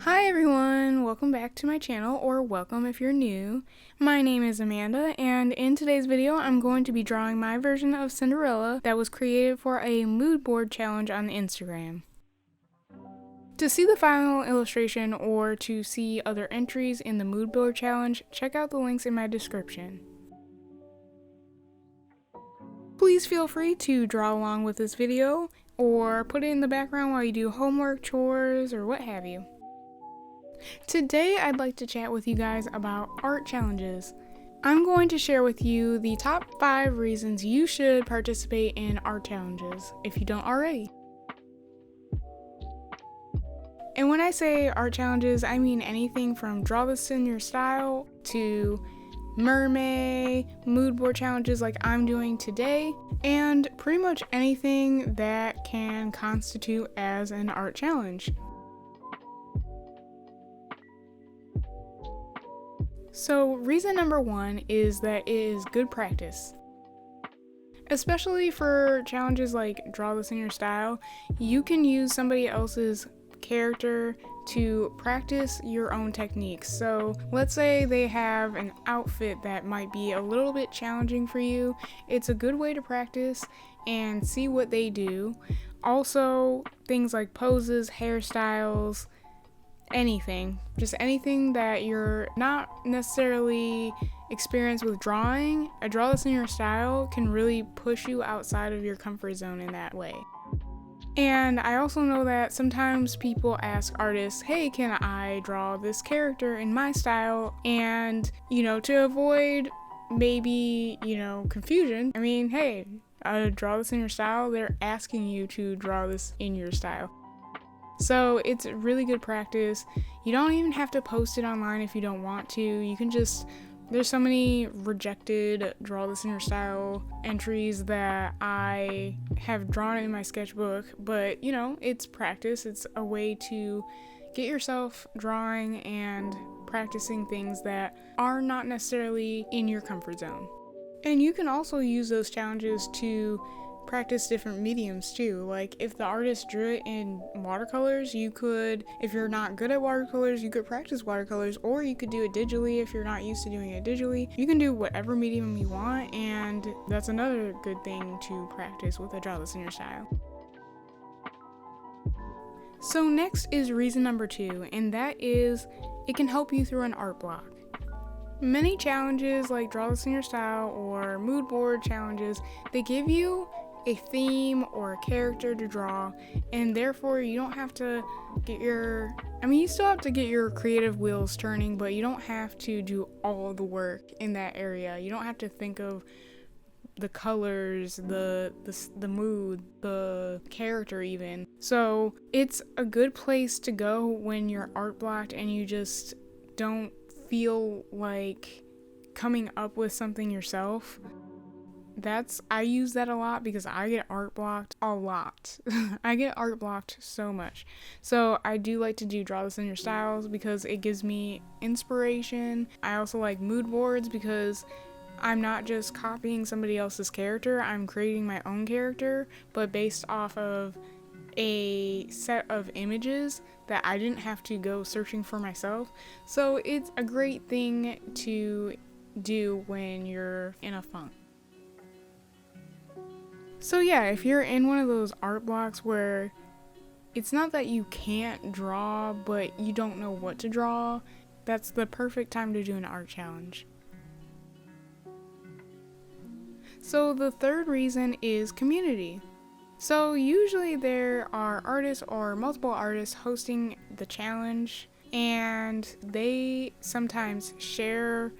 Hi everyone, welcome back to my channel, or welcome if you're new. My name is Amanda, and in today's video I'm going to be drawing my version of Cinderella that was created for a mood board challenge on Instagram. To see the final illustration or to see other entries in the mood board challenge, check out the links in my description. Please feel free to draw along with this video, or put it in the background while you do homework, chores, or what have you. Today I'd like to chat with you guys about art challenges. I'm going to share with you the top 5 reasons you should participate in art challenges if you don't already. And when I say art challenges, I mean anything from draw this in your style to mermaid, mood board challenges like I'm doing today, and pretty much anything that can constitute as an art challenge. So reason number 1 is that it is good practice. Especially for challenges like draw this in your style, you can use somebody else's character to practice your own techniques. So let's say they have an outfit that might be a little bit challenging for you. It's a good way to practice and see what they do. Also, things like poses, hairstyles, anything, just anything that you're not necessarily experienced with drawing. A draw this in your style can really push you outside of your comfort zone in that way. And I also know that sometimes people ask artists, hey, can I draw this character in my style? And, to avoid maybe, confusion, hey, draw this in your style, they're asking you to draw this in your style. So it's really good practice. You don't even have to post it online if you don't want to. You can just, there's so many rejected draw this in your style entries that I have drawn in my sketchbook, but it's practice. It's a way to get yourself drawing and practicing things that are not necessarily in your comfort zone. And you can also use those challenges to practice different mediums too. Like if the artist drew it in watercolors, you could, if you're not good at watercolors, you could practice watercolors, or you could do it digitally if you're not used to doing it digitally. You can do whatever medium you want, and that's another good thing to practice with a draw this in your style. So next is reason number 2, and that is it can help you through an art block. Many challenges like draw this in your style or mood board challenges, they give you a theme or a character to draw, and therefore you don't have to get you still have to get your creative wheels turning, but you don't have to do all the work in that area. You don't have to think of the colors, the mood, the character even. So it's a good place to go when you're art blocked and you just don't feel like coming up with something yourself. I use that a lot because I get art blocked a lot. I get art blocked so much. So I do like to do draw this in your styles because it gives me inspiration. I also like mood boards because I'm not just copying somebody else's character, I'm creating my own character, but based off of a set of images that I didn't have to go searching for myself. So it's a great thing to do when you're in a funk. So yeah, if you're in one of those art blocks where it's not that you can't draw, but you don't know what to draw, that's the perfect time to do an art challenge. So the third reason is community. So usually there are artists or multiple artists hosting the challenge, and they sometimes share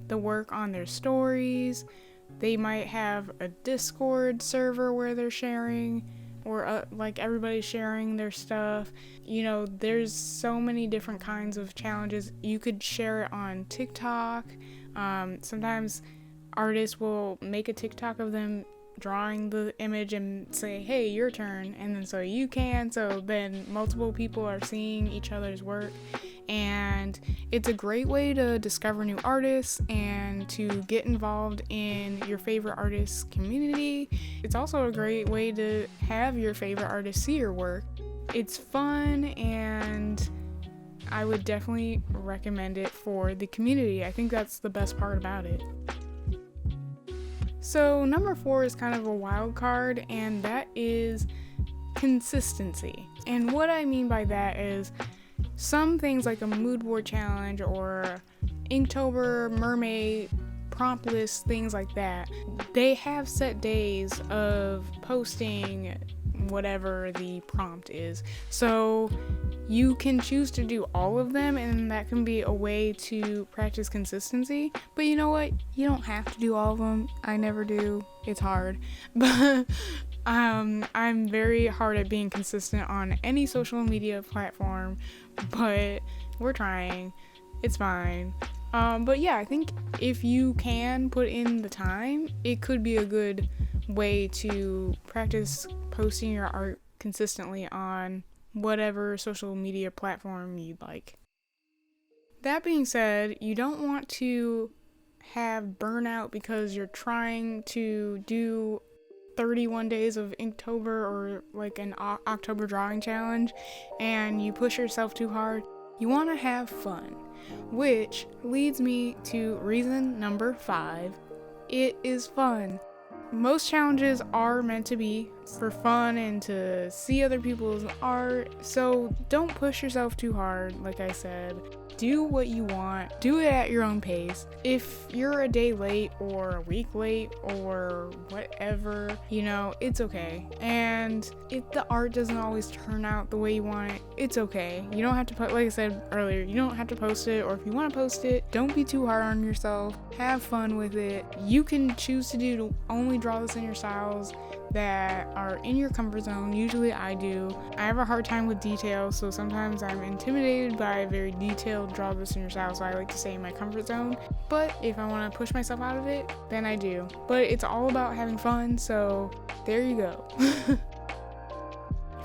the work on their stories. They might have a Discord server where they're sharing, or like everybody's sharing their stuff. There's so many different kinds of challenges. You could share it on TikTok. Sometimes artists will make a TikTok of them drawing the image and say, hey, your turn, and then so you can, so then multiple people are seeing each other's work. And it's a great way to discover new artists and to get involved in your favorite artist's community. It's also a great way to have your favorite artist see your work. It's fun, and I would definitely recommend it for the community. I think that's the best part about it. So number 4 is kind of a wild card, and that is consistency. And what I mean by that is some things like a mood board challenge or Inktober, mermaid, prompt lists, things like that, they have set days of posting whatever the prompt is. So you can choose to do all of them, and that can be a way to practice consistency. But you know what? You don't have to do all of them. I never do. It's hard. But I'm very hard at being consistent on any social media platform, but we're trying. It's fine. But yeah, I think if you can put in the time, it could be a good way to practice posting your art consistently on whatever social media platform you'd like. That being said, you don't want to have burnout because you're trying to do 31 days of Inktober or like an October drawing challenge and you push yourself too hard. You want to have fun, which leads me to reason number 5. It is fun. Most challenges are meant to be for fun and to see other people's art, so don't push yourself too hard. Like I said, do what you want, do it at your own pace. If you're a day late or a week late or whatever, it's okay. And if the art doesn't always turn out the way you want it, it's okay. You don't have to like I said earlier, you don't have to post it, or if you want to post it, don't be too hard on yourself. Have fun with it. You can choose to only draw this in your styles that are in your comfort zone. Usually I do. I have a hard time with detail, so sometimes I'm intimidated by a very detailed draw this in your style, so I like to stay in my comfort zone. But if I want to push myself out of it, then I do. But it's all about having fun, so there you go.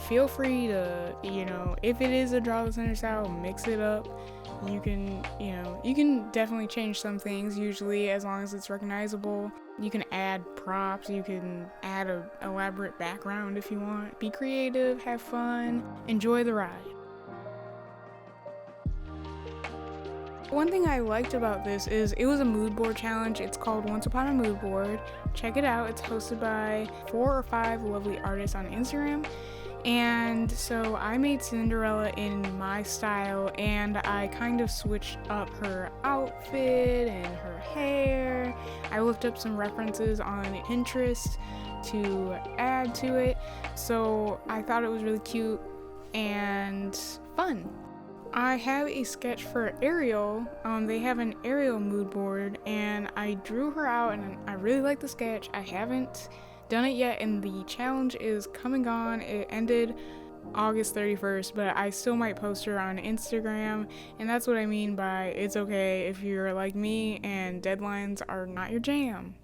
Feel free to, if it is a draw this in your style, mix it up. You can definitely change some things, usually, as long as it's recognizable. You can add props, you can add an elaborate background if you want. Be creative, have fun, enjoy the ride. One thing I liked about this is it was a mood board challenge. It's called Once Upon a Mood Board. Check it out. It's hosted by 4 or 5 lovely artists on Instagram. And so I made Cinderella in my style, and I kind of switched up her outfit and her hair. I looked up some references on Pinterest to add to it, so I thought it was really cute and fun. I have a sketch for Ariel. They have an Ariel mood board, and I drew her out, and I really like the sketch. I haven't done it yet, and the challenge is coming on. It ended August 31st, but I still might post her on Instagram, and that's what I mean by it's okay if you're like me and deadlines are not your jam.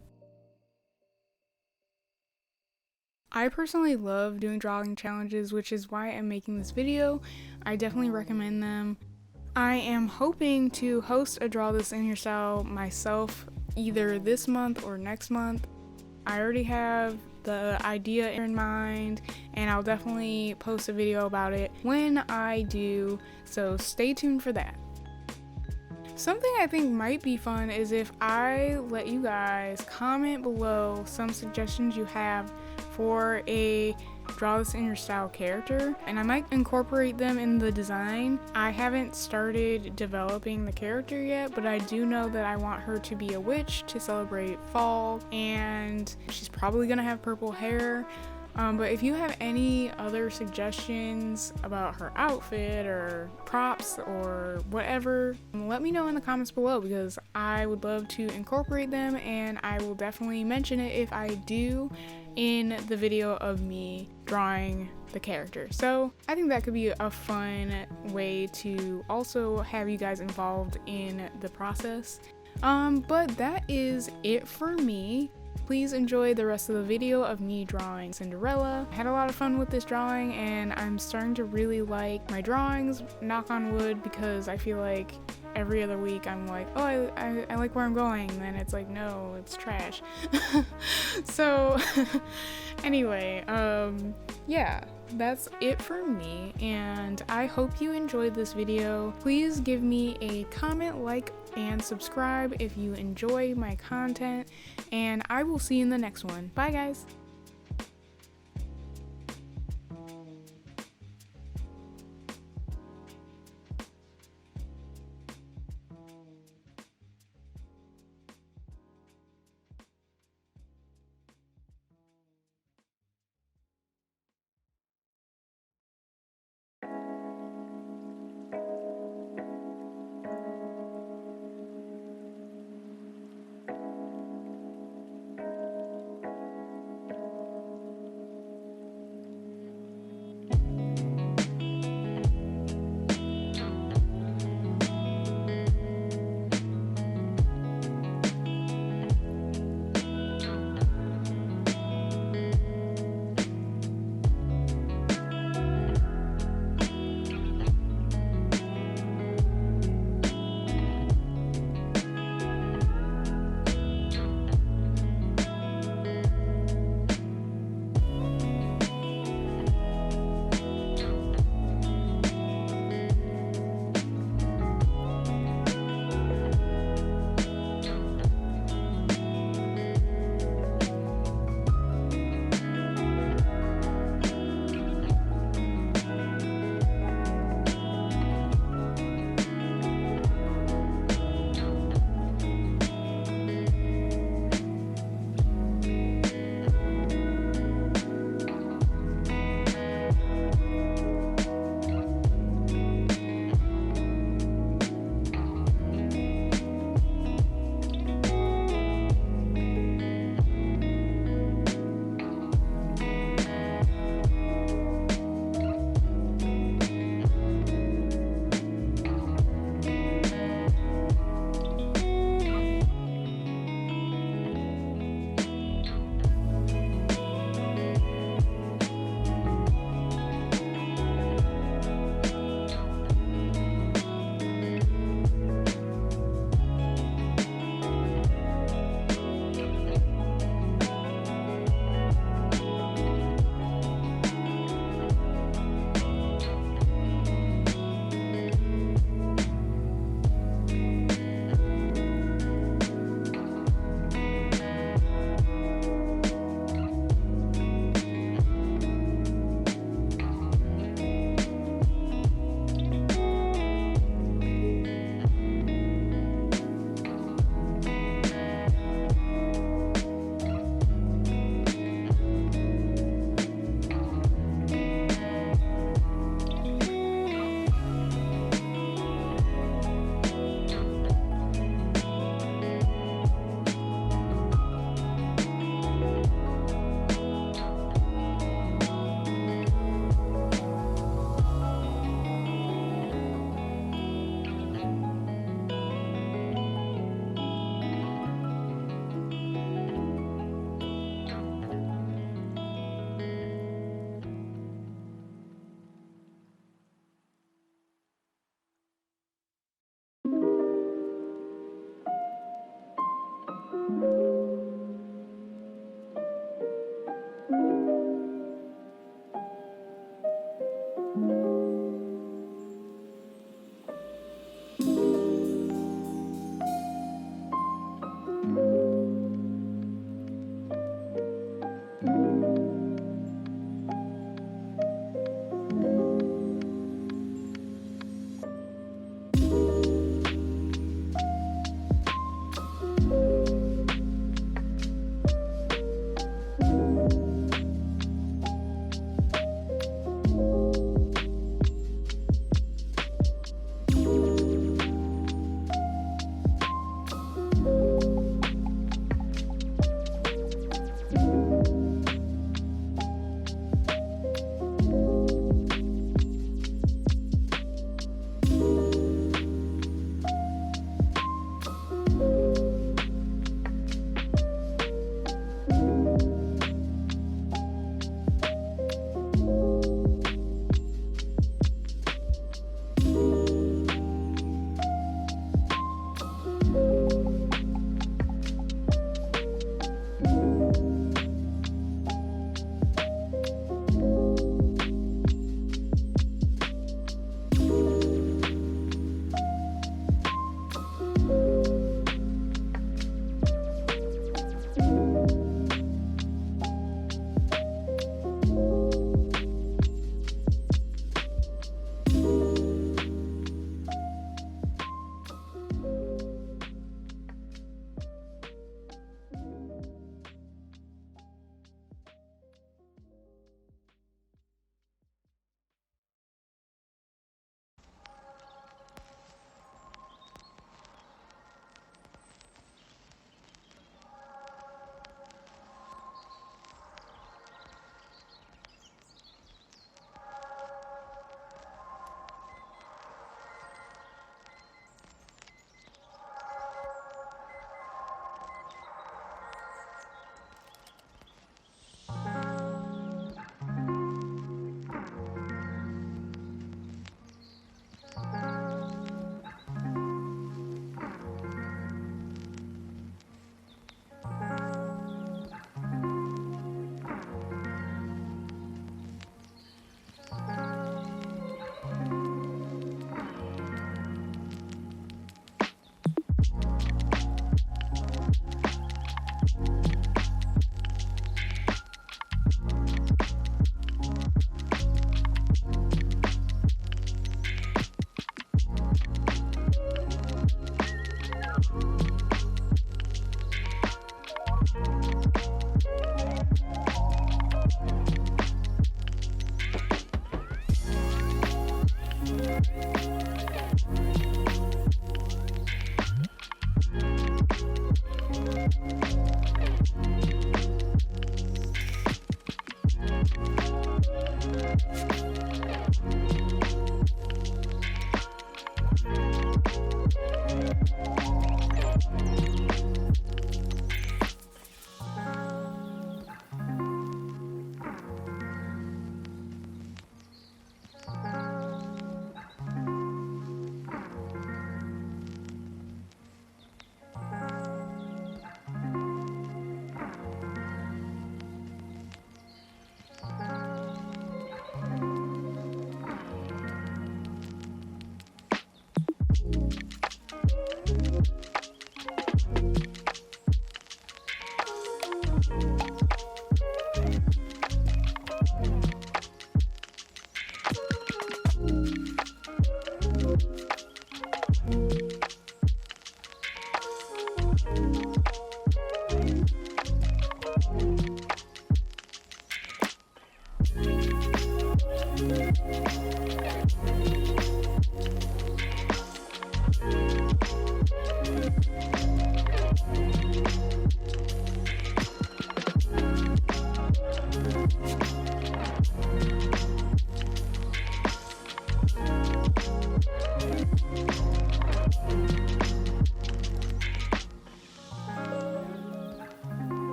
I personally love doing drawing challenges, which is why I'm making this video. I definitely recommend them. I am hoping to host a Draw This in Your Style myself either this month or next month. I already have the idea in mind, and I'll definitely post a video about it when I do, so stay tuned for that. Something I think might be fun is if I let you guys comment below some suggestions you have for a Draw This in Your Style character, and I might incorporate them in the design. I haven't started developing the character yet, but I do know that I want her to be a witch to celebrate fall, and she's probably gonna have purple hair. But if you have any other suggestions about her outfit or props or whatever, let me know in the comments below, because I would love to incorporate them, and I will definitely mention it if I do in the video of me drawing the character. So I think that could be a fun way to also have you guys involved in the process. But that is it for me. Please enjoy the rest of the video of me drawing Cinderella. I had a lot of fun with this drawing, and I'm starting to really like my drawings, knock on wood, because I feel like every other week I'm like, oh, I like where I'm going, and then it's like, no, it's trash. So anyway, yeah, that's it for me, and I hope you enjoyed this video. Please give me a comment, like, and subscribe if you enjoy my content, and I will see you in the next one. Bye guys!